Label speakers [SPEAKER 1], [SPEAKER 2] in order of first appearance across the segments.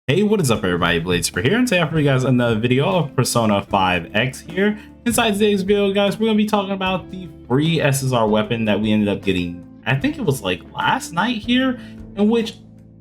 [SPEAKER 1] Hey, what is up everybody, Bladesper here, and today I for you guys another video of Persona 5X here. Inside today's video, guys, we're going to be talking about the free SSR weapon that we ended up getting, I think it was like last night here, in which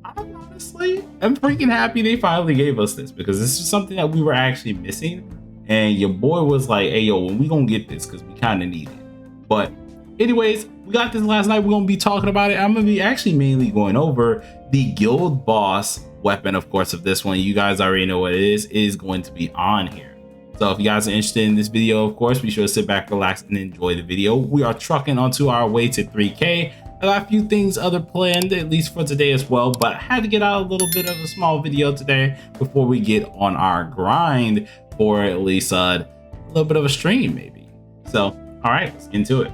[SPEAKER 1] I'm freaking happy they finally gave us this, because this is something that we were actually missing, and your boy was like, hey yo, when we gonna get this, because we kind of need it. But anyways, we got this last night. We're going to be talking about it. I'm going to be actually mainly going over the guild boss weapon, of course, of this one. You guys already know what it is going to be on here. So if you guys are interested in this video, of course, be sure to sit back, relax, and enjoy the video. We are trucking onto our way to 3K. I got a few things other planned, at least for today as well, but I had to get out a little bit of a small video today before we get on our grind for at least a little bit of a stream, maybe. So, all right, let's get into it.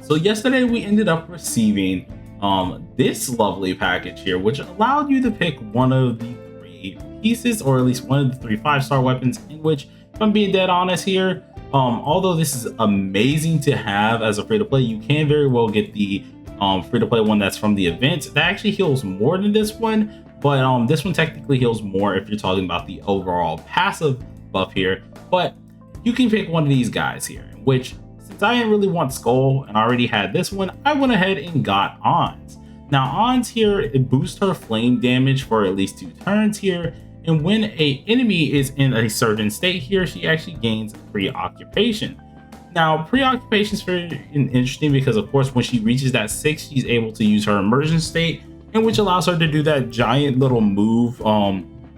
[SPEAKER 1] So yesterday we ended up receiving this lovely package here, which allowed you to pick one of the 3 pieces, or at least one of the 3 5-star weapons, in which, if I'm being dead honest here, although this is amazing to have as a free-to-play, you can very well get the free-to-play one that's from the event. That actually heals more than this one, but this one technically heals more if you're talking about the overall passive buff here. But you can pick one of these guys here, which, since I didn't really want Skull and I already had this one, I went ahead and got Ons. Now Ons here, it boosts her flame damage for at least 2 turns here, and when a enemy is in a certain state here, she actually gains preoccupation. Now preoccupation is very interesting because, of course, when she reaches that 6, she's able to use her immersion state, and which allows her to do that giant little move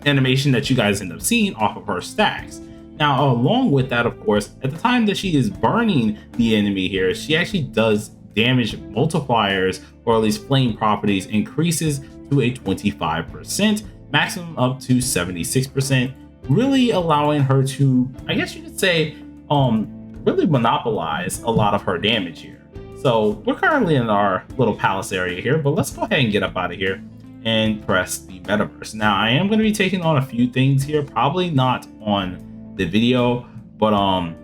[SPEAKER 1] animation that you guys end up seeing off of her stacks. Now, along with that, of course, at the time that she is burning the enemy here, she actually does damage multipliers, or at least flame properties, increases to a 25%, maximum up to 76%, really allowing her to, I guess you could say, really monopolize a lot of her damage here. So we're currently in our little palace area here, but let's go ahead and get up out of here and press the metaverse. Now, I am going to be taking on a few things here, probably not on the video, but on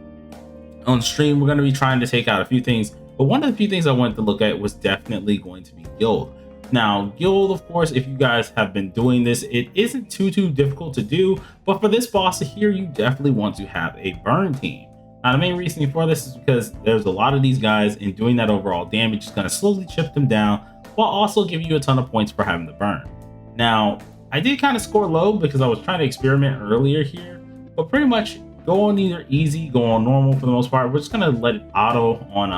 [SPEAKER 1] stream we're going to be trying to take out a few things. But one of the few things I wanted to look at was definitely going to be guild. Now guild, of course, if you guys have been doing this, it isn't too difficult to do, but for this boss here, you definitely want to have a burn team. Now the main reason for this is because there's a lot of these guys, and doing that overall damage is going to slowly chip them down while also giving you a ton of points for having the burn. Now I did kind of score low because I was trying to experiment earlier here, but pretty much go on either easy, go on normal for the most part. We're just gonna let it auto on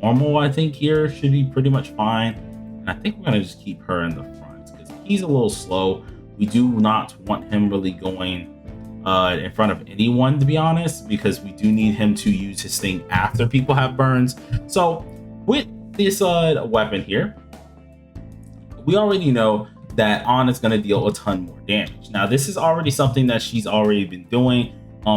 [SPEAKER 1] normal. I think here should be pretty much fine, and I think we're gonna just keep her in the front because he's a little slow. We do not want him really going in front of anyone, to be honest, because we do need him to use his thing after people have burns. So with this weapon here, we already know that On is going to deal a ton more damage. Now this is already something that she's already been doing.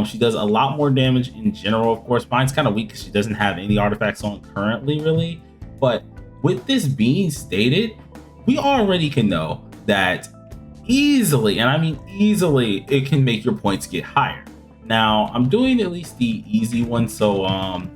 [SPEAKER 1] She does a lot more damage in general. Of course, mine's kind of weak because she doesn't have any artifacts on currently, really. But with this being stated, we already can know that easily, and I mean easily, it can make your points get higher. Now I'm doing at least the easy one, so I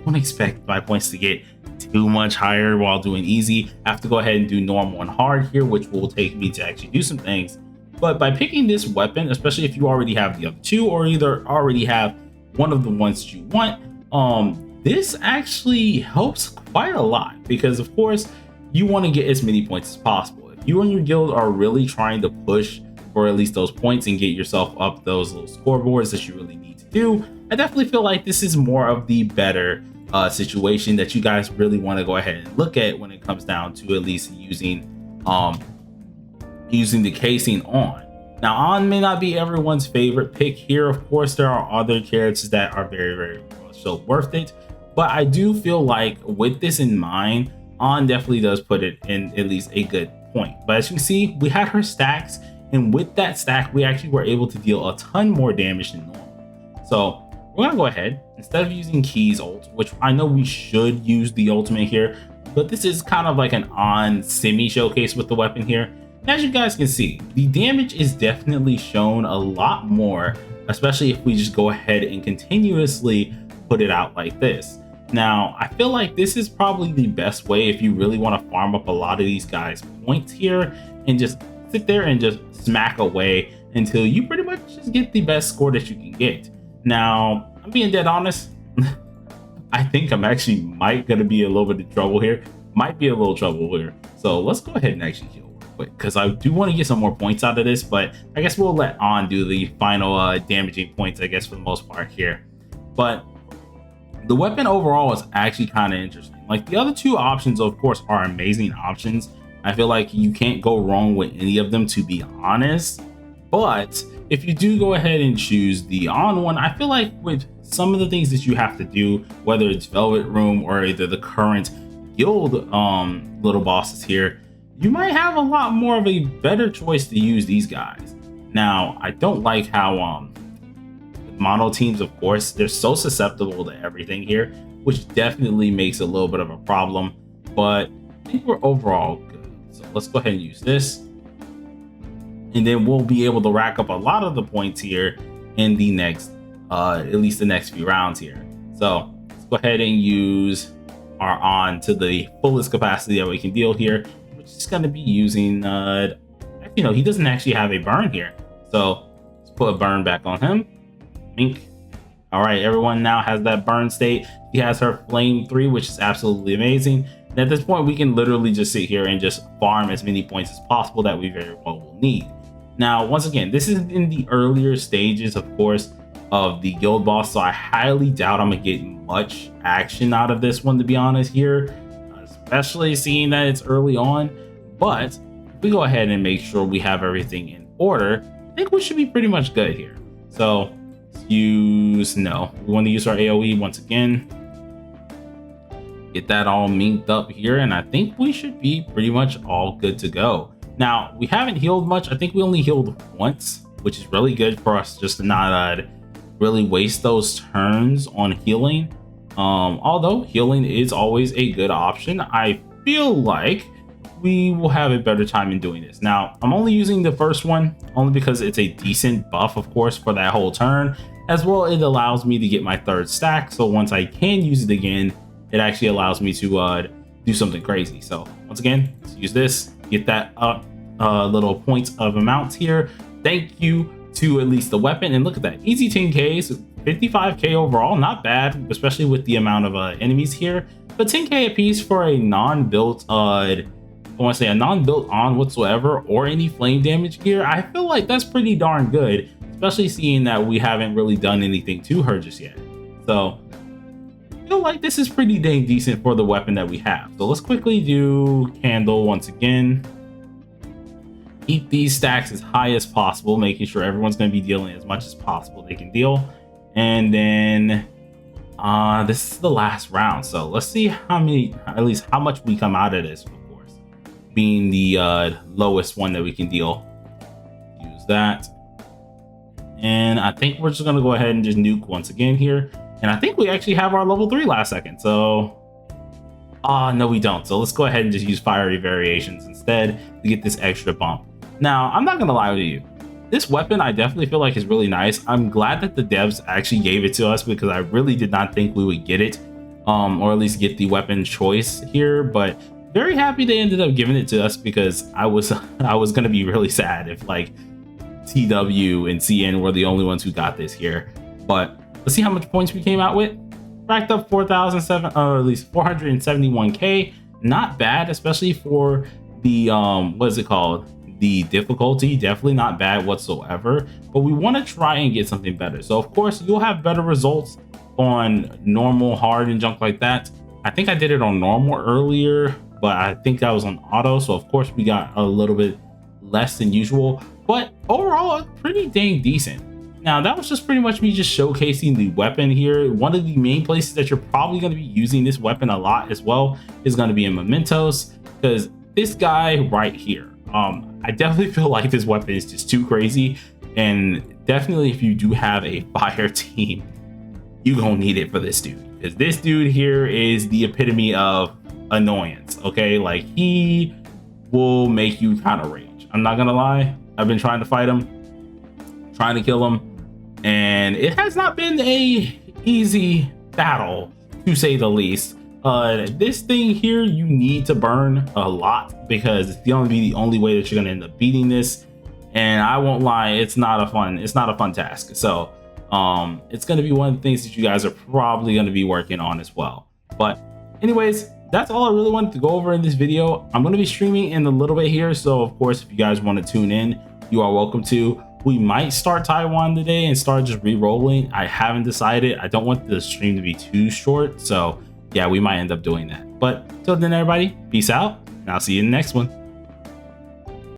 [SPEAKER 1] don't expect my points to get too much higher while doing easy. I have to go ahead and do normal and hard here, which will take me to actually do some things. But by picking this weapon, especially if you already have the other 2, or either already have one of the ones that you want, this actually helps quite a lot, because of course you want to get as many points as possible. If you and your guild are really trying to push for at least those points and get yourself up those little scoreboards that you really need to do, I definitely feel like this is more of the better situation that you guys really want to go ahead and look at when it comes down to at least using the casing on. Now On may not be everyone's favorite pick here. Of course, there are other characters that are very so worth it, but I do feel like with this in mind, On definitely does put it in at least a good point. But as you can see, we had her stacks, and with that stack we actually were able to deal a ton more damage than normal. So we're gonna go ahead, instead of using Key's ult, which I know we should use the ultimate here, but this is kind of like an On semi showcase with the weapon here. And as you guys can see, the damage is definitely shown a lot more, especially if we just go ahead and continuously put it out like this. Now I feel like this is probably the best way if you really want to farm up a lot of these guys' points here and just sit there and just smack away until you pretty much just get the best score that you can get. Now, I'm being dead honest. I think I'm actually gonna be a little bit of trouble here. Might be a little trouble here. So let's go ahead and actually heal real quick, because I do want to get some more points out of this, but I guess we'll let On do the final damaging points, I guess, for the most part here. But the weapon overall is actually kind of interesting. Like, the other two options, of course, are amazing options. I feel like you can't go wrong with any of them, to be honest. But if you do go ahead and choose the On one, I feel like with some of the things that you have to do, whether it's Velvet Room or either the current guild little bosses here, you might have a lot more of a better choice to use these guys. Now, I don't like how mono teams, of course, they're so susceptible to everything here, which definitely makes a little bit of a problem, but I think we're overall good. So let's go ahead and use this, and then we'll be able to rack up a lot of the points here in the next at least the next few rounds here. So let's go ahead and use our On to the fullest capacity that we can deal here, which is going to be using you know, he doesn't actually have a burn here, so let's put a burn back on him. Mink. All right, everyone now has that burn state. He has her flame 3, which is absolutely amazing. And at this point, we can literally just sit here and just farm as many points as possible that we very well will need. Now, once again, this is in the earlier stages, of course, of the guild boss, so I highly doubt I'm gonna get much action out of this one, to be honest here, especially seeing that it's early on. But if we go ahead and make sure we have everything in order, I think we should be pretty much good here. So we want to use our AoE once again, get that all minked up here, and I think we should be pretty much all good to go. Now, we haven't healed much. I think we only healed once, which is really good for us just to not really waste those turns on healing. Although healing is always a good option, I feel like we will have a better time in doing this. Now, I'm only using the first one only because it's a decent buff, of course, for that whole turn. As well, it allows me to get my third stack, so once I can use it again, it actually allows me to do something crazy. So once again, let's use this, get that little points of amounts here. Thank you to at least the weapon, and look at that, easy 10Ks, 55K overall, not bad, especially with the amount of enemies here. But 10K apiece for a non-built I want to say a non-built On whatsoever, or any flame damage gear, I feel like that's pretty darn good, especially seeing that we haven't really done anything to her just yet. So I feel like this is pretty dang decent for the weapon that we have. So let's quickly do Candle once again. Keep these stacks as high as possible, making sure everyone's going to be dealing as much as possible they can deal. And then this is the last round, so let's see how much we come out of this, of course, being the lowest one that we can deal. Use that, and I think we're just going to go ahead and just nuke once again here. And I think we actually have our level 3 last second, so no we don't. So let's go ahead and just use Fiery Variations instead to get this extra bump. Now, I'm not gonna lie to you, this weapon I definitely feel like is really nice. I'm glad that the devs actually gave it to us, because I really did not think we would get it, or at least get the weapon choice here. But very happy they ended up giving it to us, because I was gonna be really sad if like TW and CN were the only ones who got this here. But let's see how much points we came out with. Racked up 4,007, or at least 471K. Not bad, especially for the what is it called? The difficulty. Definitely not bad whatsoever. But we want to try and get something better. So of course you'll have better results on normal, hard, and junk like that. I think I did it on normal earlier, but I think I was on auto. So of course we got a little bit less than usual. But overall, pretty dang decent. Now, that was just pretty much me just showcasing the weapon here. One of the main places that you're probably going to be using this weapon a lot as well is going to be in Mementos, because this guy right here, I definitely feel like this weapon is just too crazy. And definitely if you do have a fire team, you're going to need it for this dude, because this dude here is the epitome of annoyance. Okay, like he will make you kind of rage. I'm not going to lie. I've been trying to fight him, trying to kill him, and it has not been a easy battle, to say the least. This thing here, you need to burn a lot because it's the only way that you're gonna end up beating this. And I won't lie, it's not a fun task. So it's gonna be one of the things that you guys are probably gonna be working on as well. But anyways, that's all I really wanted to go over in this video. I'm gonna be streaming in a little bit here, so of course if you guys want to tune in, you are welcome to. We might start Taiwan today and start just re-rolling. I haven't decided. I don't want the stream to be too short, so yeah, we might end up doing that. But till then, everybody, peace out, and I'll see you in the next one.